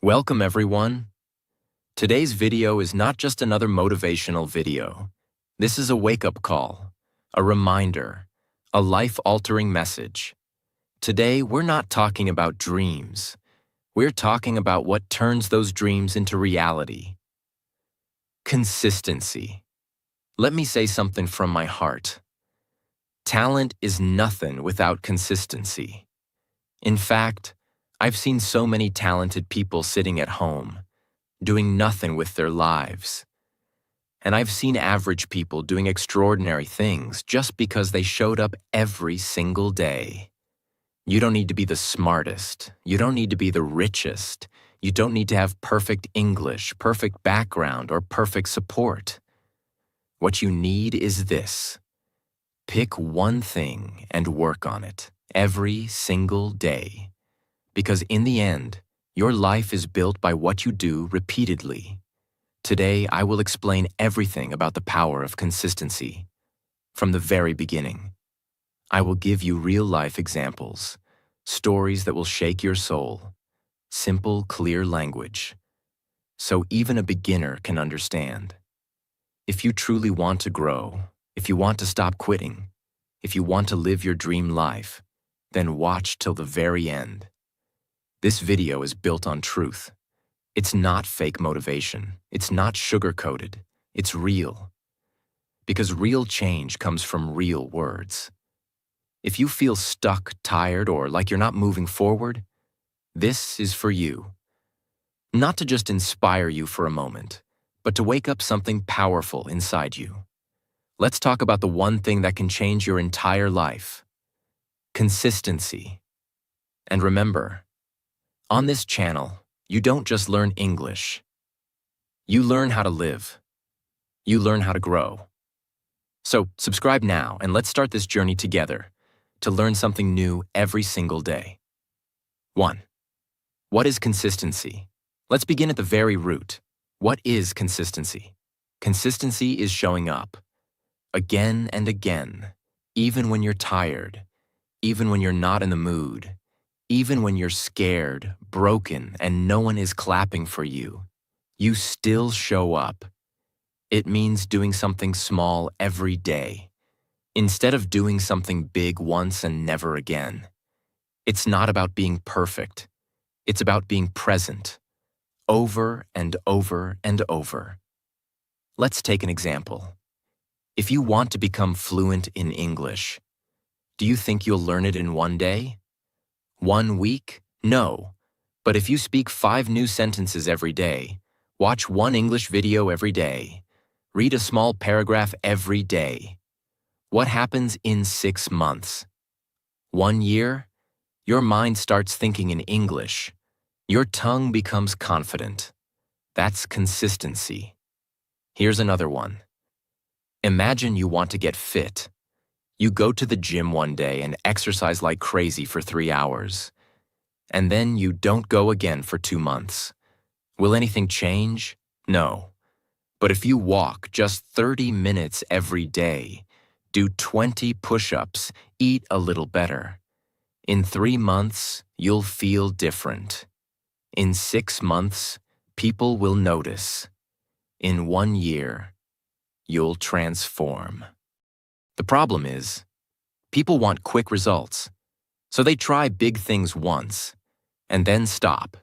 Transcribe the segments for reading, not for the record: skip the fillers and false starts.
Welcome everyone. Today's video is not just another motivational video. This is a wake-up call, a reminder, a life-altering message. Today, we're not talking about dreams. We're talking about what turns those dreams into reality. Consistency. Let me say something from my heart. Talent is nothing without consistency. In fact, I've seen so many talented people sitting at home, doing nothing with their lives. And I've seen average people doing extraordinary things just because they showed up every single day. You don't need to be the smartest. You don't need to be the richest. You don't need to have perfect English, perfect background, or perfect support. What you need is this. Pick one thing and work on it every single day. Because in the end, your life is built by what you do repeatedly. Today, I will explain everything about the power of consistency. From the very beginning, I will give you real-life examples, stories that will shake your soul, simple, clear language, so even a beginner can understand. If you truly want to grow, if you want to stop quitting, if you want to live your dream life, then watch till the very end. This video is built on truth. It's not fake motivation. It's not sugar-coated. It's real. Because real change comes from real words. If you feel stuck, tired, or like you're not moving forward, this is for you. Not to just inspire you for a moment, but to wake up something powerful inside you. Let's talk about the one thing that can change your entire life. Consistency. And remember, on this channel, you don't just learn English. You learn how to live. You learn how to grow. So subscribe now and let's start this journey together to learn something new every single day. 1. What is consistency? Let's begin at the very root. What is consistency? Consistency is showing up. Again and again, even when you're tired, even when you're not in the mood, even when you're scared, broken, and no one is clapping for you, you still show up. It means doing something small every day, instead of doing something big once and never again. It's not about being perfect. It's about being present, over and over and over. Let's take an example. If you want to become fluent in English, do you think you'll learn it in one day? 1 week? No. But if you speak 5 new sentences every day, watch 1 English video every day, read a small paragraph every day, what happens in 6 months? 1 year? Your mind starts thinking in English. Your tongue becomes confident. That's consistency. Here's another one. Imagine you want to get fit. You go to the gym one day and exercise like crazy for 3 hours. And then you don't go again for 2 months. Will anything change? No. But if you walk just 30 minutes every day, do 20 push-ups, eat a little better, in 3 months, you'll feel different. In 6 months, people will notice. In 1 year, you'll transform. The problem is, people want quick results, so they try big things once, and then stop.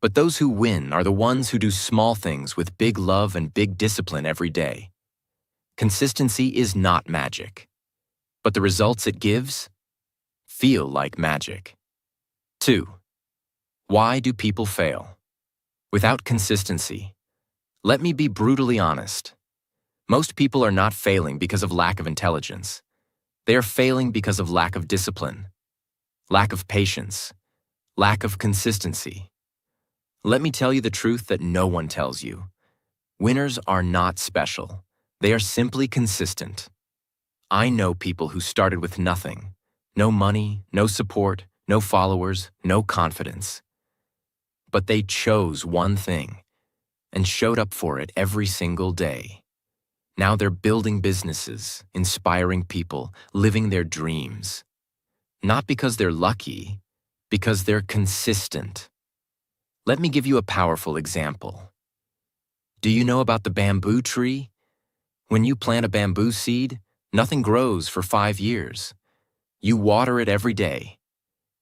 But those who win are the ones who do small things with big love and big discipline every day. Consistency is not magic, but the results it gives feel like magic. 2. Why do people fail? Without consistency, let me be brutally honest. Most people are not failing because of lack of intelligence. They are failing because of lack of discipline, lack of patience, lack of consistency. Let me tell you the truth that no one tells you. Winners are not special. They are simply consistent. I know people who started with nothing. No money, no support, no followers, no confidence. But they chose one thing and showed up for it every single day. Now they're building businesses, inspiring people, living their dreams. Not because they're lucky, because they're consistent. Let me give you a powerful example. Do you know about the bamboo tree? When you plant a bamboo seed, nothing grows for 5 years. You water it every day.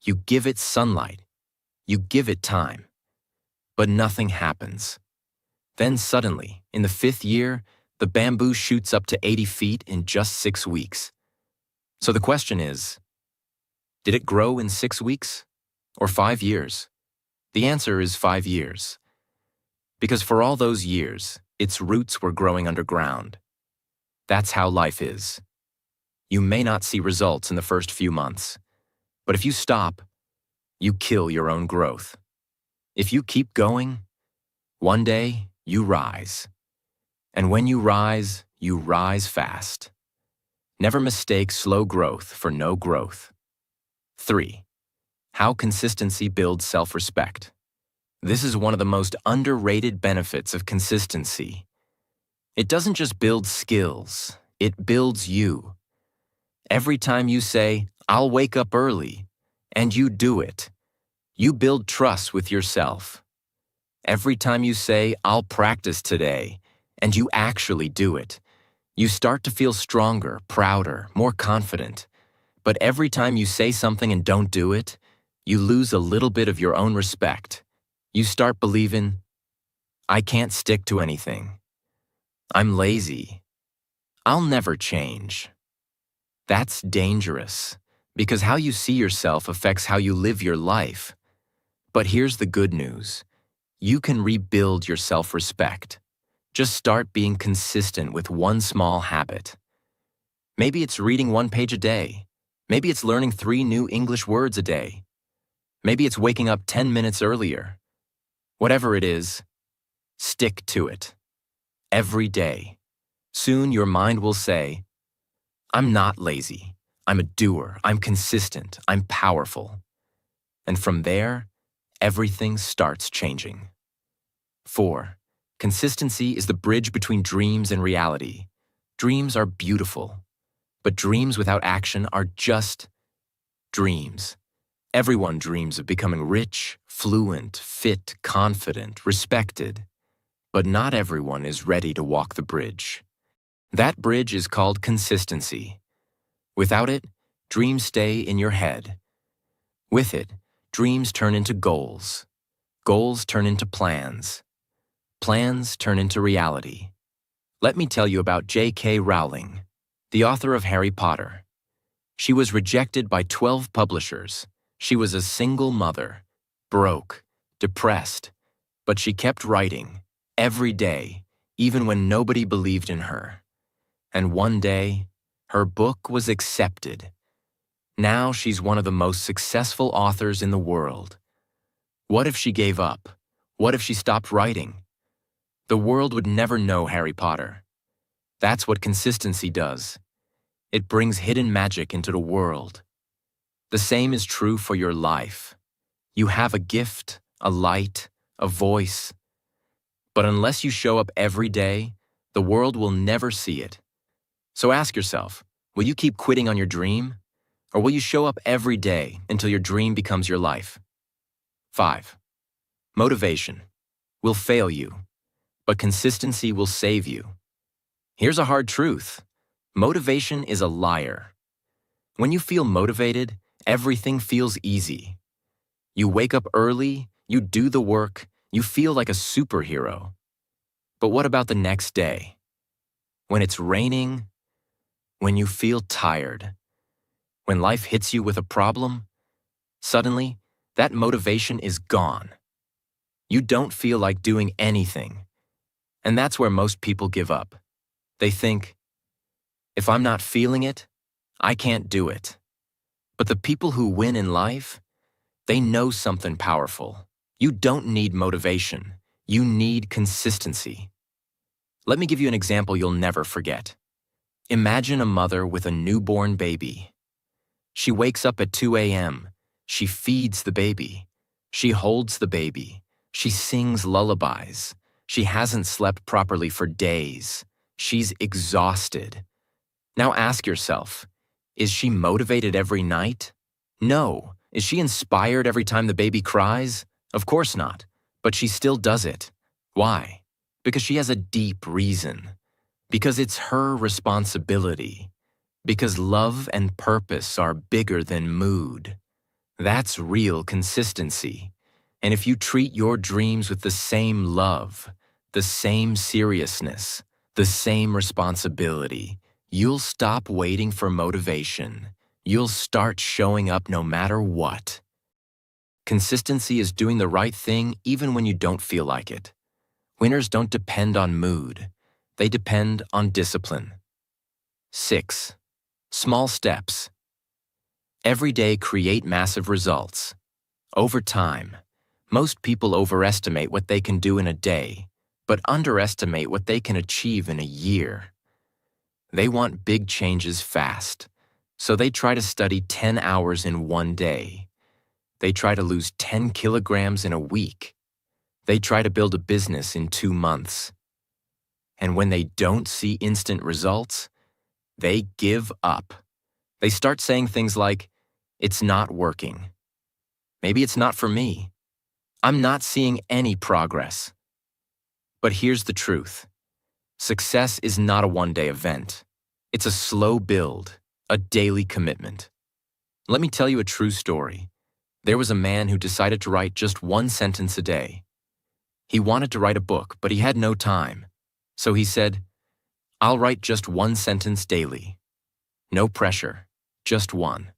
You give it sunlight. You give it time. But nothing happens. Then suddenly, in the 5th year, the bamboo shoots up to 80 feet in just 6 weeks. So the question is, did it grow in 6 weeks or 5 years? The answer is 5 years. Because for all those years, its roots were growing underground. That's how life is. You may not see results in the first few months, but if you stop, you kill your own growth. If you keep going, one day you rise. And when you rise fast. Never mistake slow growth for no growth. 3. How consistency builds self-respect. This is one of the most underrated benefits of consistency. It doesn't just build skills, it builds you. Every time you say, "I'll wake up early," and you do it, you build trust with yourself. Every time you say, "I'll practice today," and you actually do it, you start to feel stronger, prouder, more confident. But every time you say something and don't do it, you lose a little bit of your own respect. You start believing, "I can't stick to anything. I'm lazy. I'll never change." That's dangerous, because how you see yourself affects how you live your life. But here's the good news. You can rebuild your self-respect. Just start being consistent with one small habit. Maybe it's reading 1 page a day. Maybe it's learning 3 new English words a day. Maybe it's waking up 10 minutes earlier. Whatever it is, stick to it. Every day. Soon your mind will say, "I'm not lazy. I'm a doer. I'm consistent. I'm powerful." And from there, everything starts changing. 4. Consistency is the bridge between dreams and reality. Dreams are beautiful, but dreams without action are just dreams. Everyone dreams of becoming rich, fluent, fit, confident, respected. But not everyone is ready to walk the bridge. That bridge is called consistency. Without it, dreams stay in your head. With it, dreams turn into goals. Goals turn into plans. Plans turn into reality. Let me tell you about J.K. Rowling, the author of Harry Potter. She was rejected by 12 publishers. She was a single mother, broke, depressed, but she kept writing every day, even when nobody believed in her. And one day, her book was accepted. Now she's one of the most successful authors in the world. What if she gave up? What if she stopped writing? The world would never know Harry Potter. That's what consistency does. It brings hidden magic into the world. The same is true for your life. You have a gift, a light, a voice. But unless you show up every day, the world will never see it. So ask yourself, will you keep quitting on your dream? Or will you show up every day until your dream becomes your life? 5. Motivation will fail you, but consistency will save you. Here's a hard truth. Motivation is a liar. When you feel motivated, everything feels easy. You wake up early, you do the work, you feel like a superhero. But what about the next day? When it's raining? When you feel tired? When life hits you with a problem? Suddenly, that motivation is gone. You don't feel like doing anything. And that's where most people give up. They think, if I'm not feeling it, I can't do it. But the people who win in life, they know something powerful. You don't need motivation. You need consistency. Let me give you an example you'll never forget. Imagine a mother with a newborn baby. She wakes up at 2 a.m. She feeds the baby. She holds the baby. She sings lullabies. She hasn't slept properly for days. She's exhausted. Now ask yourself, is she motivated every night? No. Is she inspired every time the baby cries? Of course not. But she still does it. Why? Because she has a deep reason. Because it's her responsibility. Because love and purpose are bigger than mood. That's real consistency. And if you treat your dreams with the same love, the same seriousness, the same responsibility, you'll stop waiting for motivation. You'll start showing up no matter what. Consistency is doing the right thing even when you don't feel like it. Winners don't depend on mood. They depend on discipline. 6. Small steps. Every day create massive results. Over time, most people overestimate what they can do in a day, but underestimate what they can achieve in a year. They want big changes fast, so they try to study 10 hours in one day. They try to lose 10 kilograms in a week. They try to build a business in 2 months. And when they don't see instant results, they give up. They start saying things like, "It's not working. Maybe it's not for me. I'm not seeing any progress." But here's the truth. Success is not a one-day event. It's a slow build, a daily commitment. Let me tell you a true story. There was a man who decided to write just one sentence a day. He wanted to write a book, but he had no time. So he said, "I'll write just one sentence daily. No pressure, just one."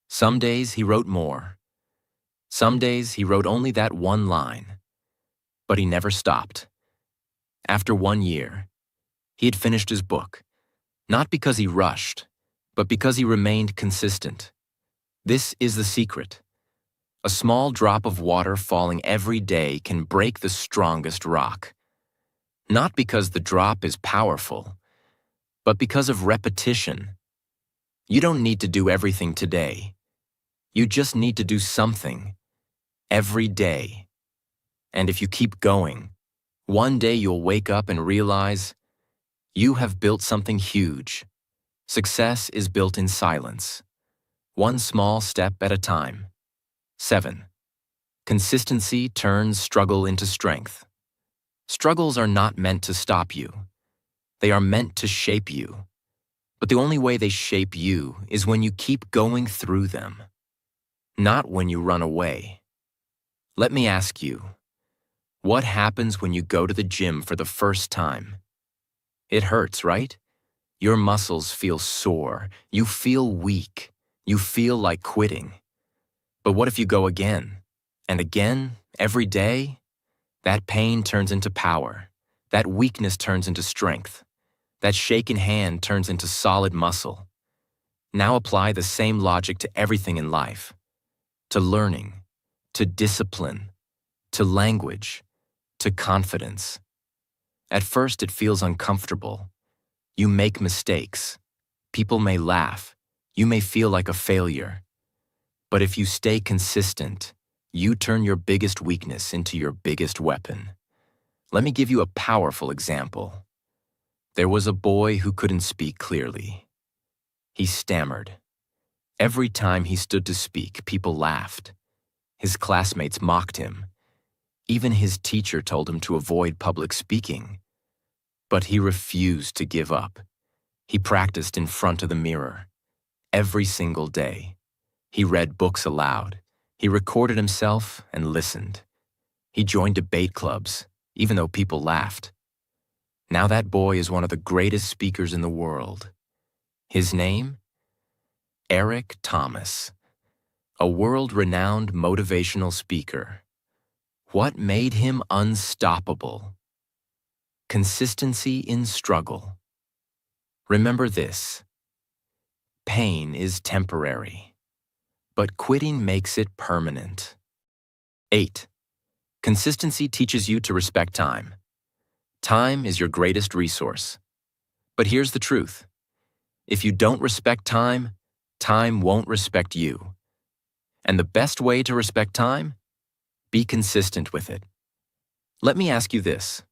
Some days he wrote more. Some days he wrote only that one line. But he never stopped. After 1 year, he had finished his book, not because he rushed, but because he remained consistent. This is the secret. A small drop of water falling every day can break the strongest rock. Not because the drop is powerful, but because of repetition. You don't need to do everything today. You just need to do something every day. And if you keep going, one day you'll wake up and realize you have built something huge. Success is built in silence, one small step at a time. 7. Consistency turns struggle into strength. Struggles are not meant to stop you. They are meant to shape you. But the only way they shape you is when you keep going through them, not when you run away. Let me ask you, what happens when you go to the gym for the first time? It hurts, right? Your muscles feel sore. You feel weak. You feel like quitting. But what if you go again and again, every day? That pain turns into power. That weakness turns into strength. That shaken hand turns into solid muscle. Now apply the same logic to everything in life. To learning, to discipline, to language, to confidence. At first it feels uncomfortable. You make mistakes. People may laugh. You may feel like a failure. But if you stay consistent, you turn your biggest weakness into your biggest weapon. Let me give you a powerful example. There was a boy who couldn't speak clearly. He stammered. Every time he stood to speak, people laughed. His classmates mocked him. Even his teacher told him to avoid public speaking. But he refused to give up. He practiced in front of the mirror. Every single day. He read books aloud. He recorded himself and listened. He joined debate clubs, even though people laughed. Now that boy is one of the greatest speakers in the world. His name? Eric Thomas, a world-renowned motivational speaker. What made him unstoppable? Consistency in struggle. Remember this. Pain is temporary, but quitting makes it permanent. 8. Consistency teaches you to respect time. Time is your greatest resource. But here's the truth. If you don't respect time, time won't respect you. And the best way to respect time? Be consistent with it. Let me ask you this.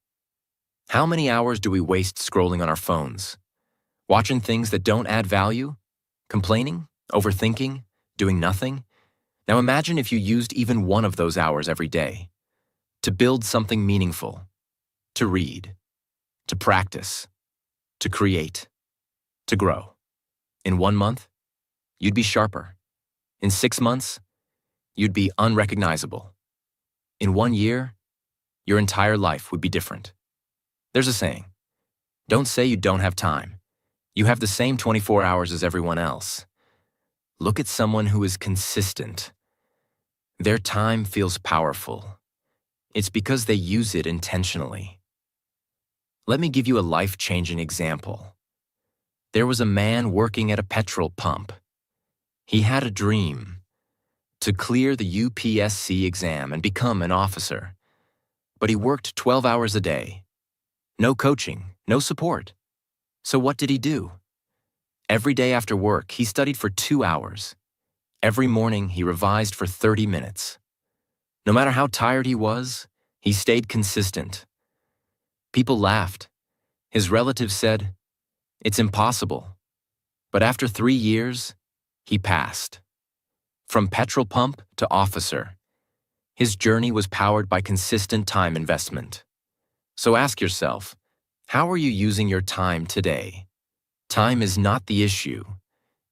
How many hours do we waste scrolling on our phones? Watching things that don't add value? Complaining? Overthinking? Doing nothing? Now imagine if you used even one of those hours every day. to build something meaningful, to read, to practice, to create, to grow. In 1 month, you'd be sharper. In 6 months, you'd be unrecognizable. In 1 year, your entire life would be different. There's a saying, don't say you don't have time. You have the same 24 hours as everyone else. Look at someone who is consistent. Their time feels powerful. It's because they use it intentionally. Let me give you a life-changing example. There was a man working at a petrol pump. He had a dream to clear the UPSC exam and become an officer. But he worked 12 hours a day. No coaching, no support. So what did he do? Every day after work, he studied for 2 hours. Every morning, he revised for 30 minutes. No matter how tired he was, he stayed consistent. People laughed. His relatives said, "It's impossible." But after 3 years, he passed. From petrol pump to officer, his journey was powered by consistent time investment. So ask yourself, how are you using your time today? Time is not the issue.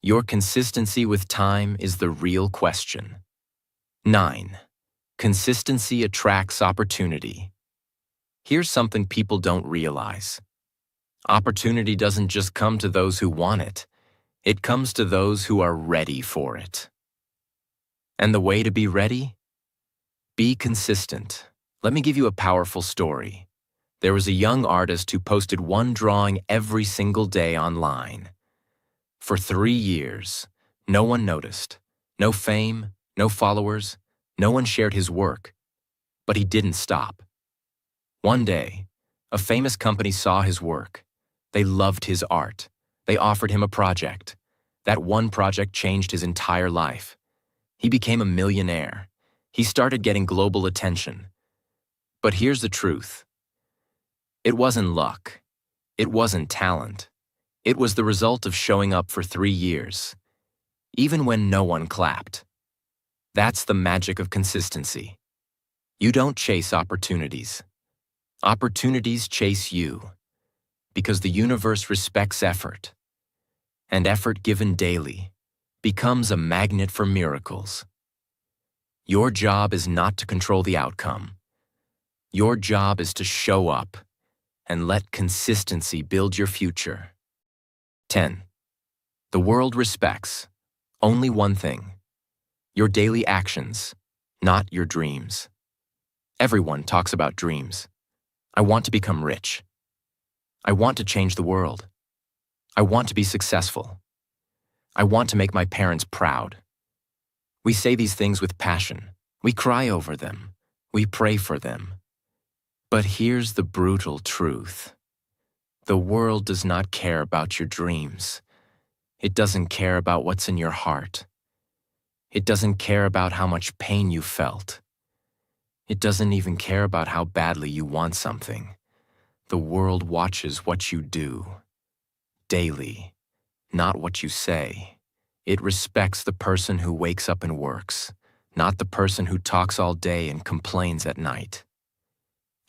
Your consistency with time is the real question. 9. Consistency attracts opportunity. Here's something people don't realize. Opportunity doesn't just come to those who want it. It comes to those who are ready for it. And the way to be ready? Be consistent. Let me give you a powerful story. There was a young artist who posted one drawing every single day online. For 3 years, no one noticed. No fame, no followers, no one shared his work. But he didn't stop. One day, a famous company saw his work. They loved his art. They offered him a project. That one project changed his entire life. He became a millionaire. He started getting global attention. But here's the truth. It wasn't luck. It wasn't talent. It was the result of showing up for 3 years, even when no one clapped. That's the magic of consistency. You don't chase opportunities. Opportunities chase you, because the universe respects effort, and effort given daily becomes a magnet for miracles. Your job is not to control the outcome. Your job is to show up and let consistency build your future. 10. The world respects only one thing: your daily actions, not your dreams. Everyone talks about dreams. I want to become rich. I want to change the world. I want to be successful. I want to make my parents proud. We say these things with passion. We cry over them. We pray for them. But here's the brutal truth. The world does not care about your dreams. It doesn't care about what's in your heart. It doesn't care about how much pain you felt. It doesn't even care about how badly you want something. The world watches what you do daily, not what you say. It respects the person who wakes up and works, not the person who talks all day and complains at night.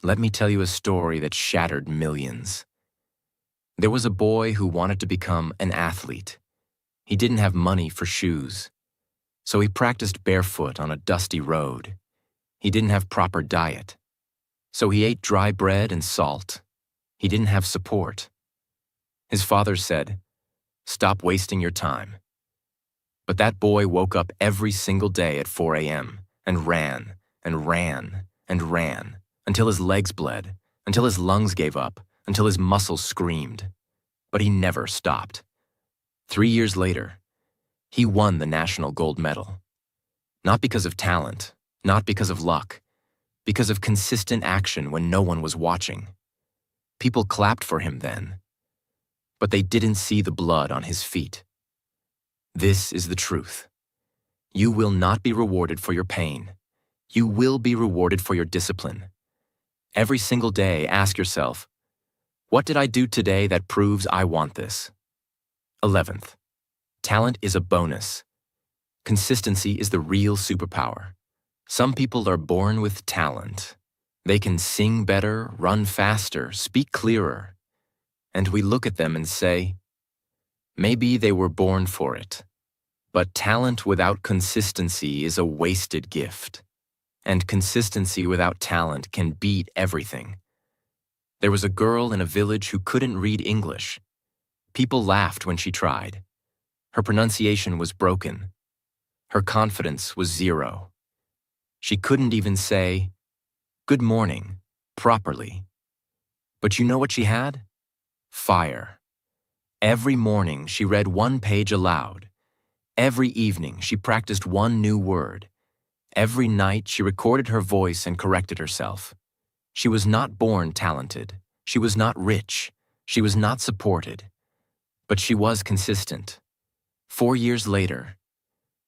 Let me tell you a story that shattered millions. There was a boy who wanted to become an athlete. He didn't have money for shoes, so he practiced barefoot on a dusty road. He didn't have proper diet, so he ate dry bread and salt. He didn't have support. His father said, "Stop wasting your time." But that boy woke up every single day at 4 a.m. and ran and ran and ran until his legs bled, until his lungs gave up, until his muscles screamed. But he never stopped. 3 years later, he won the national gold medal. Not because of talent, not because of luck, because of consistent action when no one was watching. People clapped for him then, but they didn't see the blood on his feet. This is the truth. You will not be rewarded for your pain. You will be rewarded for your discipline. Every single day, ask yourself, what did I do today that proves I want this? 11th, talent is a bonus. Consistency is the real superpower. Some people are born with talent. They can sing better, run faster, speak clearer. And we look at them and say, maybe they were born for it. But talent without consistency is a wasted gift. And consistency without talent can beat everything. There was a girl in a village who couldn't read English. People laughed when she tried. Her pronunciation was broken. Her confidence was zero. She couldn't even say, "Good morning," properly. But you know what she had? Fire. Every morning she read one page aloud. Every evening she practiced one new word. Every night she recorded her voice and corrected herself. She was not born talented. She was not rich. She was not supported. But she was consistent. 4 years later,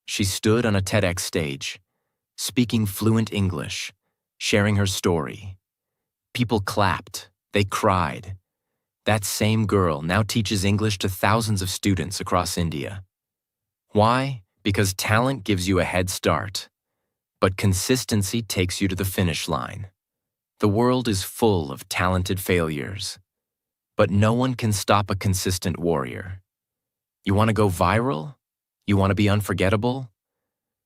she stood on a TEDx stage, speaking fluent English, sharing her story. People clapped. They cried. That same girl now teaches English to thousands of students across India. Why? Because talent gives you a head start, but consistency takes you to the finish line. The world is full of talented failures, but no one can stop a consistent warrior. You want to go viral? You want to be unforgettable?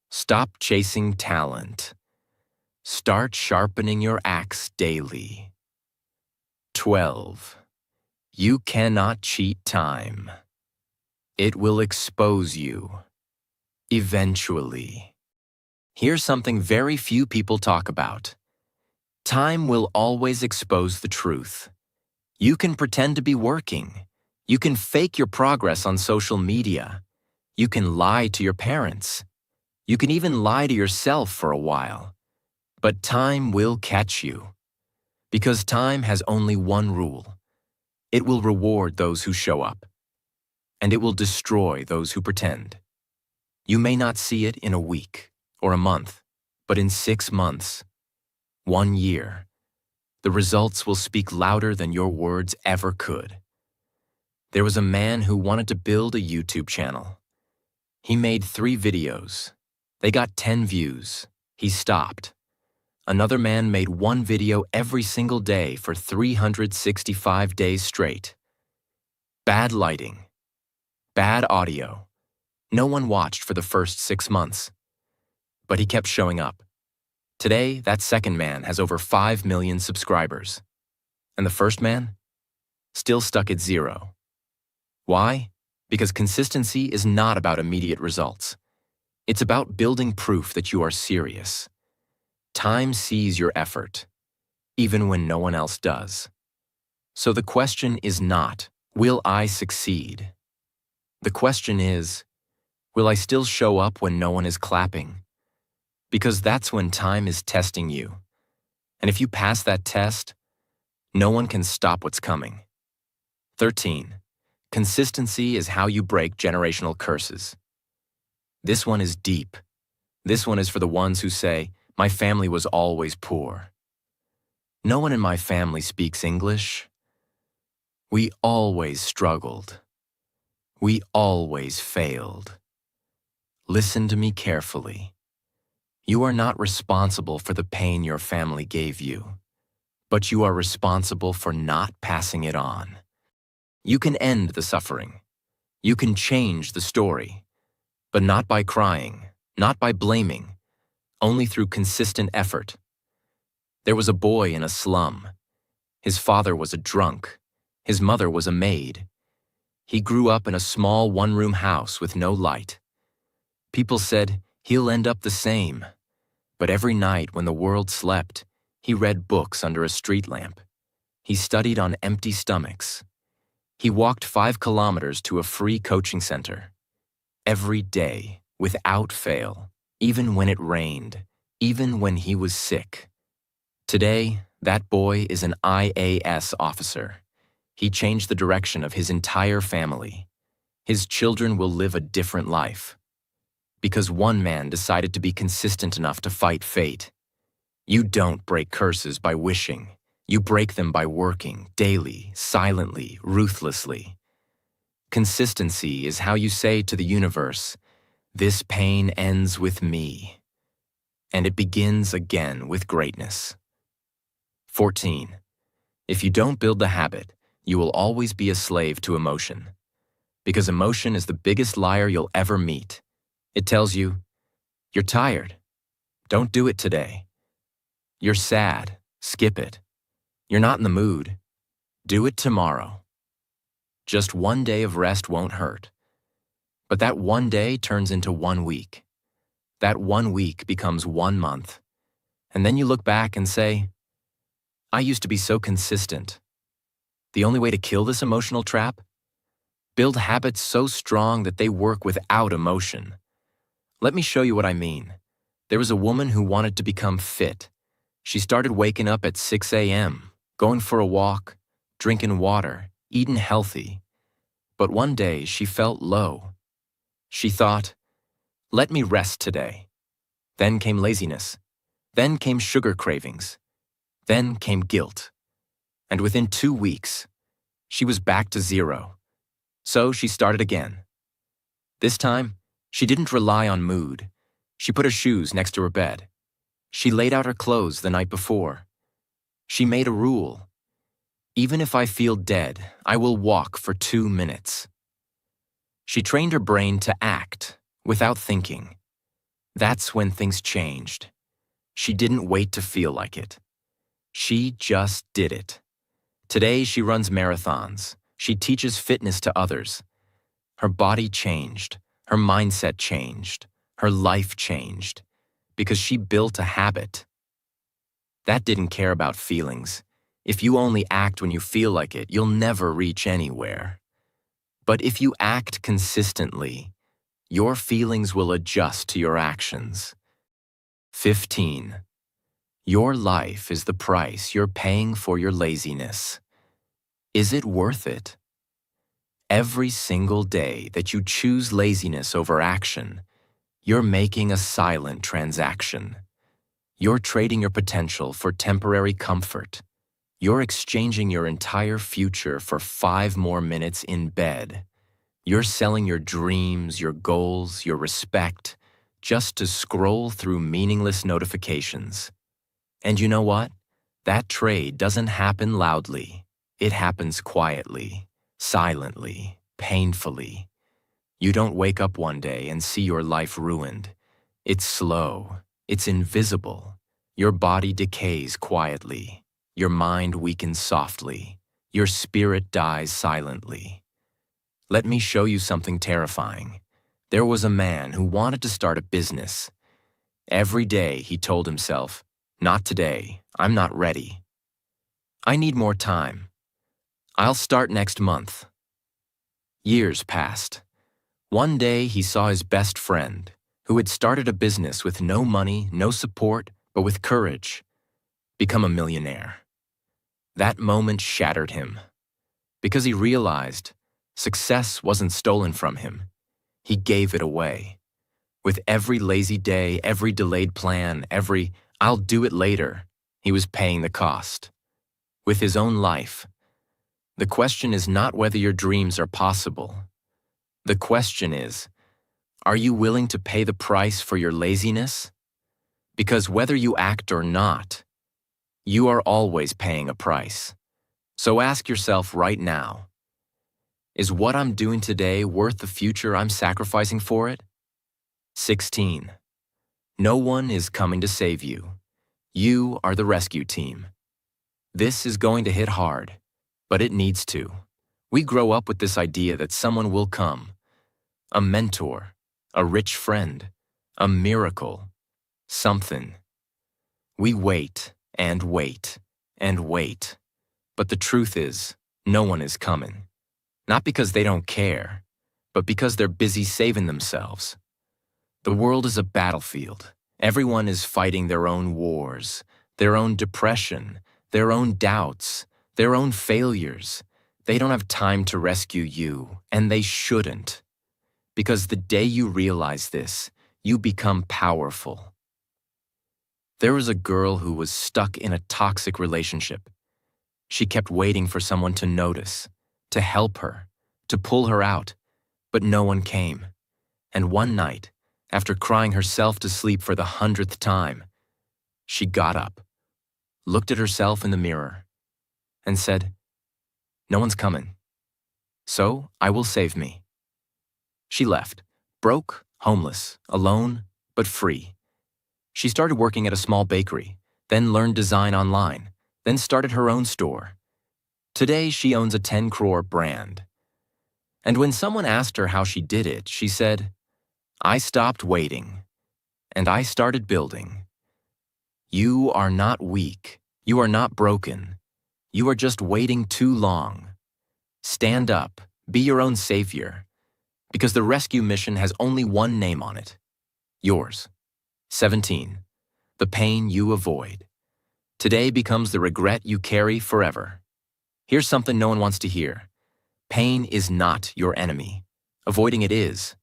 Stop chasing talent. Start sharpening your axe daily. 12. You cannot cheat time. It will expose you. Eventually. Here's something very few people talk about. Time will always expose the truth. You can pretend to be working. You can fake your progress on social media. You can lie to your parents. You can even lie to yourself for a while. But time will catch you. Because time has only one rule. It will reward those who show up. And it will destroy those who pretend. You may not see it in a week or a month, but in 6 months, 1 year, the results will speak louder than your words ever could. There was a man who wanted to build a YouTube channel. He made 3 videos. They got 10 views. He stopped. Another man made 1 video every single day for 365 days straight. Bad lighting. Bad audio. No one watched for the first 6 months. But he kept showing up. Today, that second man has over 5 million subscribers. And the first man? Still stuck at 0. Why? Because consistency is not about immediate results. It's about building proof that you are serious. Time sees your effort, even when no one else does. So the question is not, will I succeed? The question is, will I still show up when no one is clapping? Because that's when time is testing you. And if you pass that test, no one can stop what's coming. 13. Consistency is how you break generational curses. This one is deep. This one is for the ones who say, my family was always poor. No one in my family speaks English. We always struggled. We always failed. Listen to me carefully. You are not responsible for the pain your family gave you, but you are responsible for not passing it on. You can end the suffering. You can change the story, but not by crying, not by blaming, only through consistent effort. There was a boy in a slum. His father was a drunk. His mother was a maid. He grew up in a small one-room house with no light. People said, he'll end up the same. But every night when the world slept, he read books under a street lamp. He studied on empty stomachs. He walked 5 kilometers to a free coaching center. Every day, without fail, even when it rained, even when he was sick. Today, that boy is an IAS officer. He changed the direction of his entire family. His children will live a different life. Because one man decided to be consistent enough to fight fate. You don't break curses by wishing. You break them by working, daily, silently, ruthlessly. Consistency is how you say to the universe, this pain ends with me. And it begins again with greatness. 14. If you don't build the habit, you will always be a slave to emotion. Because emotion is the biggest liar you'll ever meet. It tells you, you're tired. Don't do it today. You're sad. Skip it. You're not in the mood. Do it tomorrow. Just one day of rest won't hurt. But that one day turns into 1 week. That 1 week becomes 1 month. And then you look back and say, I used to be so consistent. The only way to kill this emotional trap? Build habits so strong that they work without emotion. Let me show you what I mean. There was a woman who wanted to become fit. She started waking up at 6 a.m., going for a walk, drinking water, eating healthy. But one day she felt low. She thought, let me rest today. Then came laziness. Then came sugar cravings. Then came guilt. And within 2 weeks, she was back to zero. So she started again. This time, she didn't rely on mood. She put her shoes next to her bed. She laid out her clothes the night before. She made a rule. Even if I feel dead, I will walk for 2 minutes. She trained her brain to act without thinking. That's when things changed. She didn't wait to feel like it. She just did it. Today she runs marathons. She teaches fitness to others. Her body changed. Her mindset changed. Her life changed. Because she built a habit. That didn't care about feelings. If you only act when you feel like it, you'll never reach anywhere. But if you act consistently, your feelings will adjust to your actions. 15. Your life is the price you're paying for your laziness. Is it worth it? Every single day that you choose laziness over action, you're making a silent transaction. You're trading your potential for temporary comfort. You're exchanging your entire future for 5 more minutes in bed. You're selling your dreams, your goals, your respect, just to scroll through meaningless notifications. And you know what? That trade doesn't happen loudly. It happens quietly, silently, painfully. You don't wake up one day and see your life ruined. It's slow. It's invisible. Your body decays quietly. Your mind weakens softly. Your spirit dies silently. Let me show you something terrifying. There was a man who wanted to start a business. Every day he told himself, not today, I'm not ready. I need more time. I'll start next month. Years passed. One day he saw his best friend, who had started a business with no money, no support, but with courage, become a millionaire. That moment shattered him, because he realized success wasn't stolen from him. He gave it away. With every lazy day, every delayed plan, every I'll do it later, he was paying the cost. With his own life. The question is not whether your dreams are possible. The question is, are you willing to pay the price for your laziness? Because whether you act or not, you are always paying a price. So ask yourself right now, is what I'm doing today worth the future I'm sacrificing for it? 16. No one is coming to save you. You are the rescue team. This is going to hit hard, but it needs to. We grow up with this idea that someone will come. A mentor, a rich friend, a miracle, something. We wait and wait and wait. But the truth is, no one is coming. Not because they don't care, but because they're busy saving themselves. The world is a battlefield. Everyone is fighting their own wars, their own depression, their own doubts, their own failures. They don't have time to rescue you, and they shouldn't. Because the day you realize this, you become powerful. There was a girl who was stuck in a toxic relationship. She kept waiting for someone to notice, to help her, to pull her out, but no one came. And one night, after crying herself to sleep for the 100th time, she got up, looked at herself in the mirror, and said, "No one's coming, so I will save me." She left, broke, homeless, alone, but free. She started working at a small bakery, then learned design online, then started her own store. Today, she owns a 10 crore brand. And when someone asked her how she did it, she said, "I stopped waiting, and I started building." You are not weak. You are not broken. You are just waiting too long. Stand up. Be your own savior. Because the rescue mission has only one name on it. Yours. 17. The pain you avoid. Today becomes the regret you carry forever. Here's something no one wants to hear. Pain is not your enemy. Avoiding it is.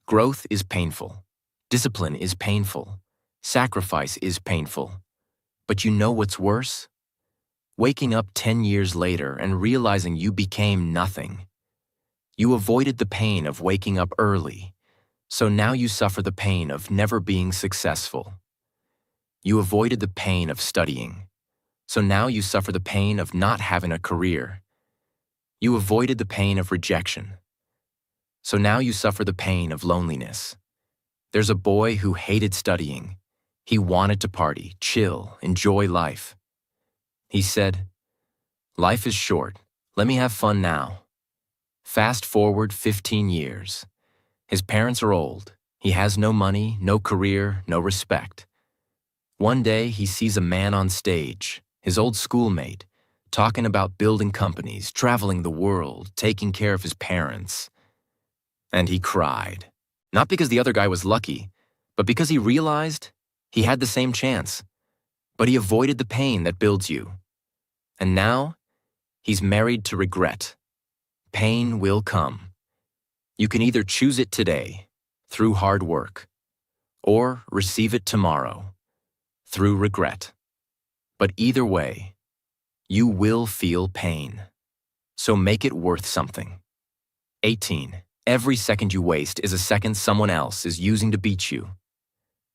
Growth is painful. Discipline is painful. Sacrifice is painful. But you know what's worse? Waking up 10 years later and realizing you became nothing. You avoided the pain of waking up early, so now you suffer the pain of never being successful. You avoided the pain of studying, so now you suffer the pain of not having a career. You avoided the pain of rejection, so now you suffer the pain of loneliness. There's a boy who hated studying. He wanted to party, chill, enjoy life. He said, "Life is short. Let me have fun now." Fast forward 15 years. His parents are old. He has no money, no career, no respect. One day, he sees a man on stage, his old schoolmate, talking about building companies, traveling the world, taking care of his parents. And he cried. Not because the other guy was lucky, but because he realized he had the same chance. But he avoided the pain that builds you. And now, he's married to regret. Pain will come. You can either choose it today, through hard work, or receive it tomorrow, through regret. But either way, you will feel pain. So make it worth something. 18. Every second you waste is a second someone else is using to beat you.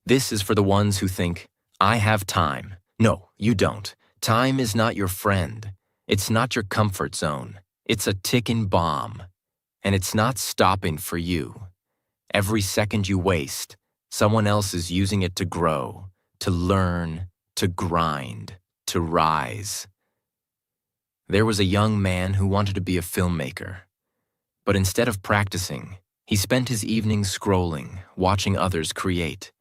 This is for the ones who think, "I have time." No, you don't. Time is not your friend. It's not your comfort zone. It's a ticking bomb. And it's not stopping for you. Every second you waste, someone else is using it to grow, to learn, to grind, to rise. There was a young man who wanted to be a filmmaker. But instead of practicing, he spent his evenings scrolling, watching others create.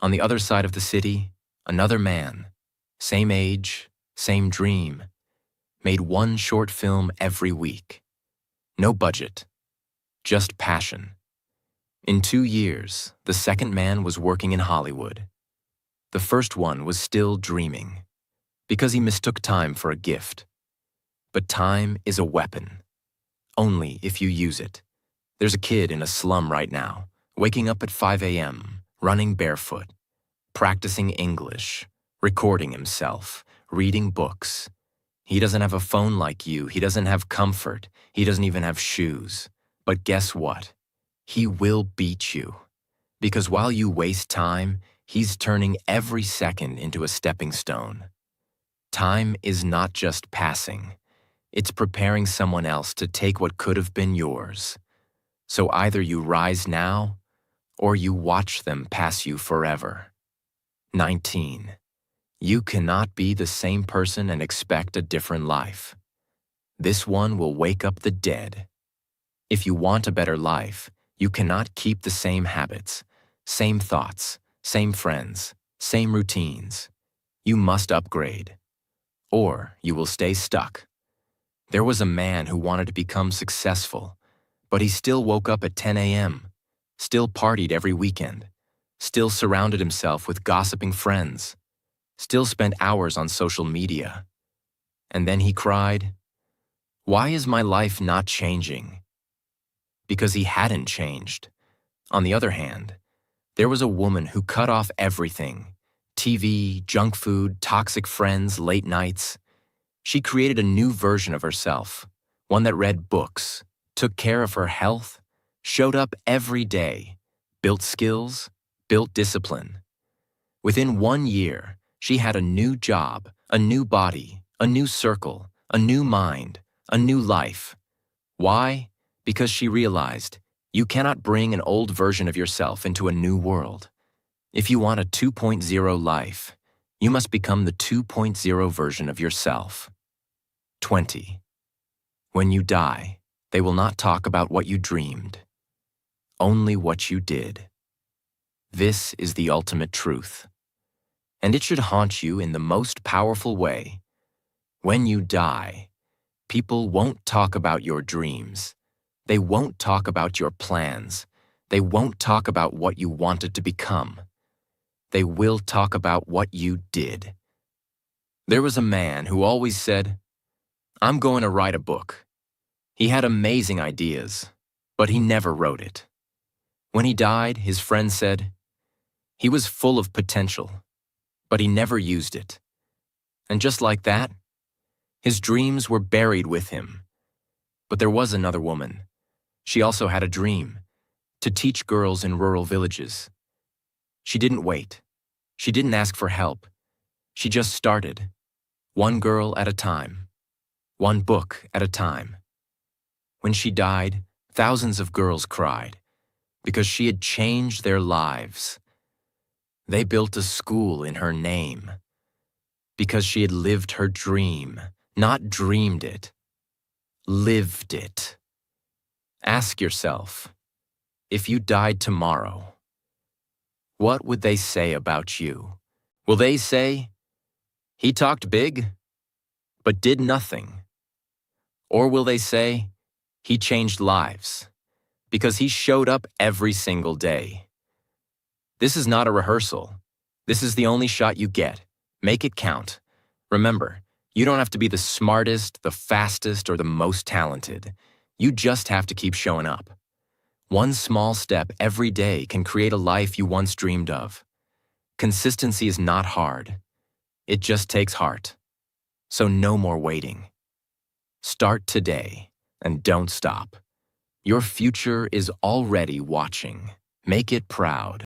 On the other side of the city, another man, same age, same dream, made one short film every week. No budget, just passion. In 2 years, the second man was working in Hollywood. The first one was still dreaming, because he mistook time for a gift. But time is a weapon, only if you use it. There's a kid in a slum right now, waking up at 5 a.m., running barefoot, practicing English, recording himself, reading books. He doesn't have a phone like you. He doesn't have comfort. He doesn't even have shoes. But guess what? He will beat you. Because while you waste time, he's turning every second into a stepping stone. Time is not just passing. It's preparing someone else to take what could have been yours. So either you rise now, or you watch them pass you forever. 19. You cannot be the same person and expect a different life. This one will wake up the dead. If you want a better life, you cannot keep the same habits, same thoughts, same friends, same routines. You must upgrade, or you will stay stuck. There was a man who wanted to become successful, but he still woke up at 10 a.m., still partied every weekend, still surrounded himself with gossiping friends, still spent hours on social media. And then he cried, "Why is my life not changing?" Because he hadn't changed. On the other hand, there was a woman who cut off everything: TV, junk food, toxic friends, late nights. She created a new version of herself, one that read books, took care of her health, showed up every day, built skills, built discipline. Within 1 year, she had a new job, A new body, a new circle, a new mind, a new life. Why? Because she realized you cannot bring an old version of yourself into a new world. If you want a 2.0 life, you must become the 2.0 version of yourself. 20. When you die, they will not talk about what you dreamed, only what you did. This is the ultimate truth, and it should haunt you in the most powerful way. When you die, people won't talk about your dreams. They won't talk about your plans. They won't talk about what you wanted to become. They will talk about what you did. There was a man who always said, "I'm going to write a book." He had amazing ideas, but he never wrote it. When he died, his friends said, he was full of potential, but he never used it. And just like that, his dreams were buried with him. But there was another woman. She also had a dream, to teach girls in rural villages. She didn't wait. She didn't ask for help. She just started, one girl at a time, one book at a time. When she died, thousands of girls cried because she had changed their lives. They built a school in her name because she had lived her dream, not dreamed it, lived it. Ask yourself, if you died tomorrow, what would they say about you? Will they say, he talked big, but did nothing? Or will they say, he changed lives, because he showed up every single day? This is not a rehearsal. This is the only shot you get. Make it count. Remember, you don't have to be the smartest, the fastest, or the most talented. You just have to keep showing up. One small step every day can create a life you once dreamed of. Consistency is not hard. It just takes heart. So no more waiting. Start today and don't stop. Your future is already watching. Make it proud.